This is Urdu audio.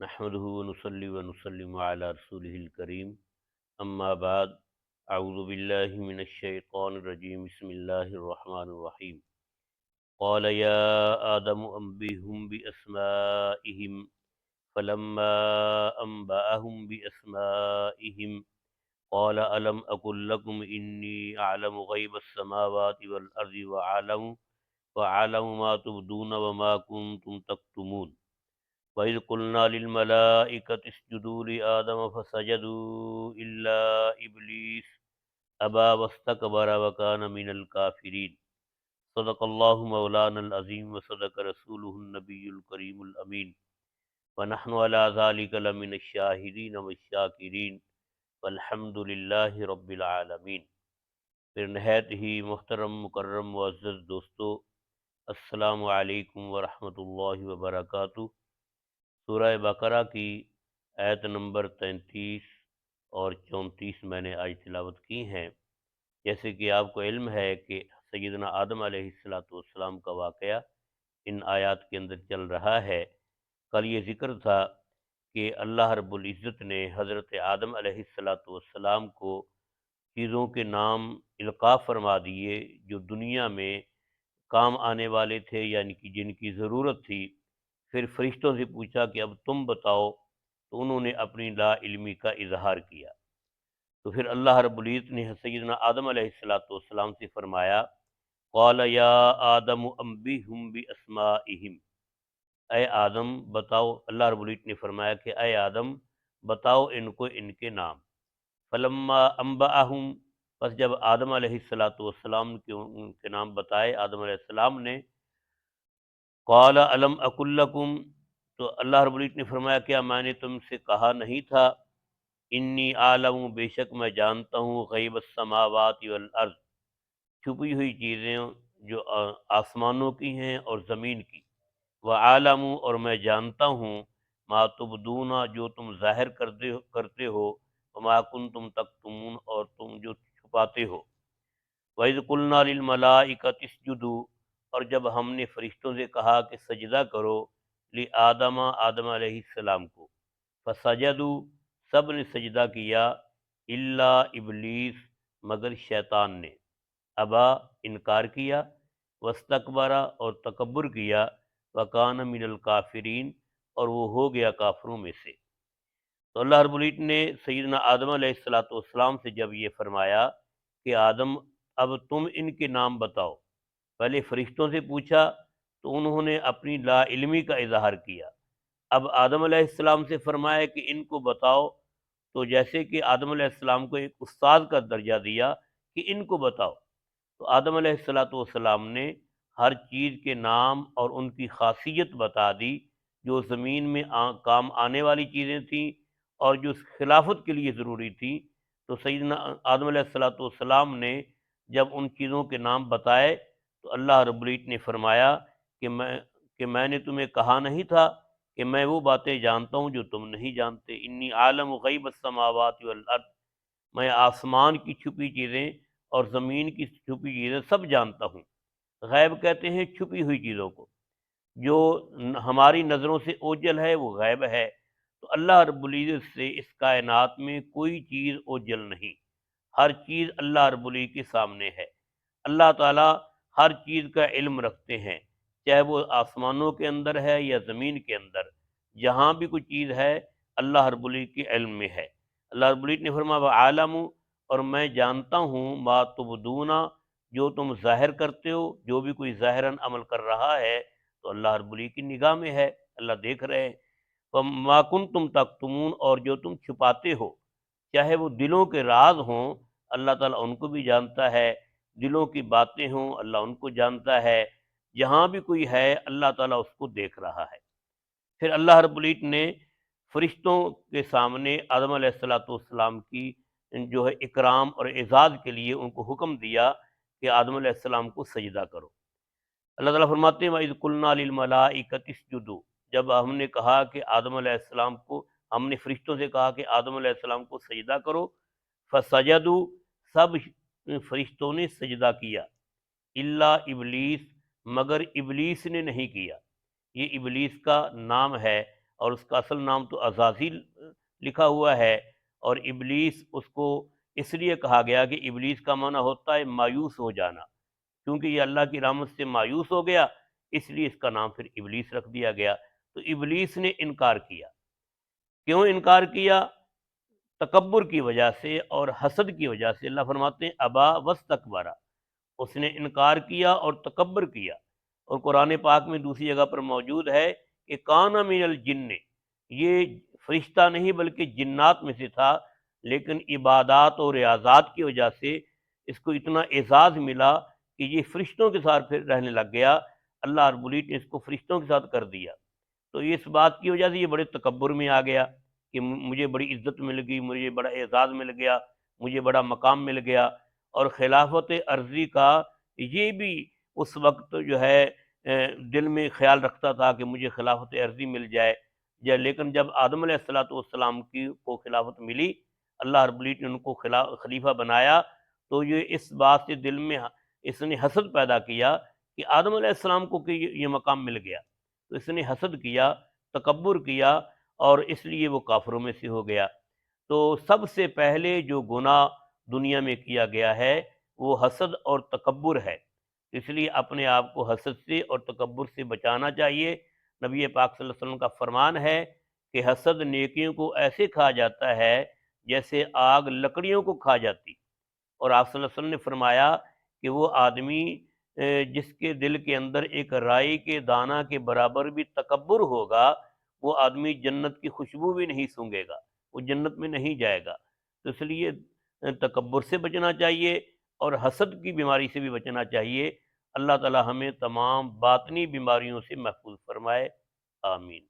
نحمده ونصلي ونسلم على رسوله الكريم اما بعد اعوذ باللہ من الشیطان الرجیم بسم اللہ الرحمن الرحیم قال يا آدم أنبئهم بأسمائهم فلما أنبأهم بأسمائهم قال ألم أقل لكم إني أعلم غيب السماوات والأرض وأعلم ما تبدون وما كنتم تكتمون وَإِذْ قُلْنَا لِلْمَلَائِكَةِ اسْجُدُوا لِآدَمَ فَسَجَدُوا إِلَّا إِبْلِيسَ أَبَى وَاسْتَكْبَرَ وَكَانَ مِنَ الْكَافِرِينَ۔ صدق اللہ مولانا العظیم وصدق رسولہ النبی الکریم الامین، ونحن علی ذلک لمن الشاہدین والشاکرین والحمد للہ رب العالمین۔ پھر نہایت ہی محترم مکرم معزز دوستو، السلام علیکم ورحمۃ اللہ وبرکاتہ۔ سورہ بقرہ کی آیت نمبر 33 اور 34 میں نے آج تلاوت کی ہیں۔ جیسے کہ آپ کو علم ہے کہ سیدنا آدم علیہ السلام کا واقعہ ان آیات کے اندر چل رہا ہے۔ کل یہ ذکر تھا کہ اللہ رب العزت نے حضرت آدم علیہ السلام کو چیزوں کے نام القاء فرما دیے جو دنیا میں کام آنے والے تھے، یعنی کہ جن کی ضرورت تھی۔ پھر فرشتوں سے پوچھا کہ اب تم بتاؤ، تو انہوں نے اپنی لا علمی کا اظہار کیا۔ تو پھر اللہ رب العزت نے سیدنا آدم علیہ السلام سے فرمایا قال یا آدم انبئہم باسمائہم، اے آدم بتاؤ، اللہ رب العزت نے فرمایا کہ اے آدم بتاؤ ان کو ان کے نام۔ فلما انبأہم، پس جب آدم علیہ السلام ان کے نام بتائے آدم علیہ السلام نے، قال الم اقل لکم، تو اللہ رب العزت نے فرمایا کیا میں نے تم سے کہا نہیں تھا، انی عالم، بے شک میں جانتا ہوں، غیب السماوات والارض، چھپی ہوئی چیزیں جو آسمانوں کی ہیں اور زمین کی، وعالم، اور میں جانتا ہوں، ما تبدون، جو تم ظاہر کرتے ہو، وما کنتم تکتمون، اور تم جو چھپاتے ہو۔ وَإِذْ قُلْنَا لِلْمَلَائِكَةِ اسْجُدُوا، اور جب ہم نے فرشتوں سے کہا کہ سجدہ کرو، لِآدَمَ، آدم علیہ السلام کو، فسجدوا، سب نے سجدہ کیا، الا ابلیس، مگر شیطان نے، ابا، انکار کیا، واستکبر، اور تکبر کیا، وکان من الکافرین، اور وہ ہو گیا کافروں میں سے۔ تو اللہ رب العزت نے سیدنا آدم علیہ السلام سے جب یہ فرمایا کہ آدم اب تم ان کے نام بتاؤ، پہلے فرشتوں سے پوچھا تو انہوں نے اپنی لا علمی کا اظہار کیا، اب آدم علیہ السلام سے فرمایا کہ ان کو بتاؤ، تو جیسے کہ آدم علیہ السلام کو ایک استاد کا درجہ دیا کہ ان کو بتاؤ، تو آدم علیہ السلام نے ہر چیز کے نام اور ان کی خاصیت بتا دی، جو زمین میں کام آنے والی چیزیں تھیں اور جو خلافت کے لیے ضروری تھی۔ تو سیدنا آدم علیہ السلام نے جب ان چیزوں کے نام بتائے تو اللہ رب العزت نے فرمایا کہ میں نے تمہیں کہا نہیں تھا کہ میں وہ باتیں جانتا ہوں جو تم نہیں جانتے، انی عالم غیب السماوات والارض، میں آسمان کی چھپی چیزیں اور زمین کی چھپی چیزیں سب جانتا ہوں۔ غیب کہتے ہیں چھپی ہوئی چیزوں کو، جو ہماری نظروں سے اوجل ہے وہ غیب ہے۔ تو اللہ رب العزت سے اس کائنات میں کوئی چیز اوجل نہیں، ہر چیز اللہ رب العزت کے سامنے ہے۔ اللہ تعالیٰ ہر چیز کا علم رکھتے ہیں، چاہے وہ آسمانوں کے اندر ہے یا زمین کے اندر، جہاں بھی کوئی چیز ہے اللہ رب العزت کے علم میں ہے۔ اللہ رب العزت نے فرمایا وعالم، اور میں جانتا ہوں، ما تبدون، جو تم ظاہر کرتے ہو، جو بھی کوئی ظاہراً عمل کر رہا ہے تو اللہ رب العزت کی نگاہ میں ہے، اللہ دیکھ رہے ہیں۔ وما کنتم تکتمون، اور جو تم چھپاتے ہو، چاہے وہ دلوں کے راز ہوں، اللہ تعالیٰ ان کو بھی جانتا ہے، دلوں کی باتیں ہوں، اللہ ان کو جانتا ہے، جہاں بھی کوئی ہے اللہ تعالیٰ اس کو دیکھ رہا ہے۔ پھر اللہ رب العزت نے فرشتوں کے سامنے آدم علیہ السلام کی جو ہے اکرام اور اعزاز کے لیے ان کو حکم دیا کہ آدم علیہ السلام کو سجدہ کرو۔ اللہ تعالیٰ فرماتے ہیں وَإِذْ قُلْنَا لِلْمَلَائِكَةِ اسْجُدُوا، جب ہم نے کہا کہ آدم علیہ السلام کو، ہم نے فرشتوں سے کہا کہ آدم علیہ السلام کو سجدہ کرو، فسجدوا، سب فرشتوں نے سجدہ کیا، الا ابلیس، مگر ابلیس نے نہیں کیا۔ یہ ابلیس کا نام ہے اور اس کا اصل نام تو عزازیل لکھا ہوا ہے، اور ابلیس اس کو اس لیے کہا گیا کہ ابلیس کا معنی ہوتا ہے مایوس ہو جانا، کیونکہ یہ اللہ کی رحمت سے مایوس ہو گیا، اس لیے اس کا نام پھر ابلیس رکھ دیا گیا۔ تو ابلیس نے انکار کیا، کیوں انکار کیا؟ تکبر کی وجہ سے اور حسد کی وجہ سے۔ اللہ فرماتے ہیں ابا واستکبرا، اس نے انکار کیا اور تکبر کیا۔ اور قرآن پاک میں دوسری جگہ پر موجود ہے کہ کان من الجن، یہ فرشتہ نہیں بلکہ جنات میں سے تھا، لیکن عبادات اور ریاضات کی وجہ سے اس کو اتنا اعزاز ملا کہ یہ فرشتوں کے ساتھ پھر رہنے لگ گیا، اللہ رب العزت نے اس کو فرشتوں کے ساتھ کر دیا۔ تو اس بات کی وجہ سے یہ بڑے تکبر میں آ گیا کہ مجھے بڑی عزت مل گئی، مجھے بڑا اعزاز مل گیا، مجھے بڑا مقام مل گیا۔ اور خلافت عرضی کا یہ بھی اس وقت جو ہے دل میں خیال رکھتا تھا کہ مجھے خلافت عرضی مل جائے، لیکن جب آدم علیہ السلام کی کو خلافت ملی، اللہ رب العزت نے ان کو خلیفہ بنایا، تو یہ اس بات سے دل میں اس نے حسد پیدا کیا کہ آدم علیہ السلام کو کہ یہ مقام مل گیا، تو اس نے حسد کیا، تکبر کیا، اور اس لیے وہ کافروں میں سے ہو گیا۔ تو سب سے پہلے جو گناہ دنیا میں کیا گیا ہے وہ حسد اور تکبر ہے، اس لیے اپنے آپ کو حسد سے اور تکبر سے بچانا چاہیے۔ نبی پاک صلی اللہ علیہ وسلم کا فرمان ہے کہ حسد نیکیوں کو ایسے کھا جاتا ہے جیسے آگ لکڑیوں کو کھا جاتی، اور آپ صلی اللہ علیہ وسلم نے فرمایا کہ وہ آدمی جس کے دل کے اندر ایک رائی کے دانہ کے برابر بھی تکبر ہوگا، وہ آدمی جنت کی خوشبو بھی نہیں سونگھے گا، وہ جنت میں نہیں جائے گا۔ تو اس لیے تکبر سے بچنا چاہیے اور حسد کی بیماری سے بھی بچنا چاہیے۔ اللہ تعالی ہمیں تمام باطنی بیماریوں سے محفوظ فرمائے، آمین۔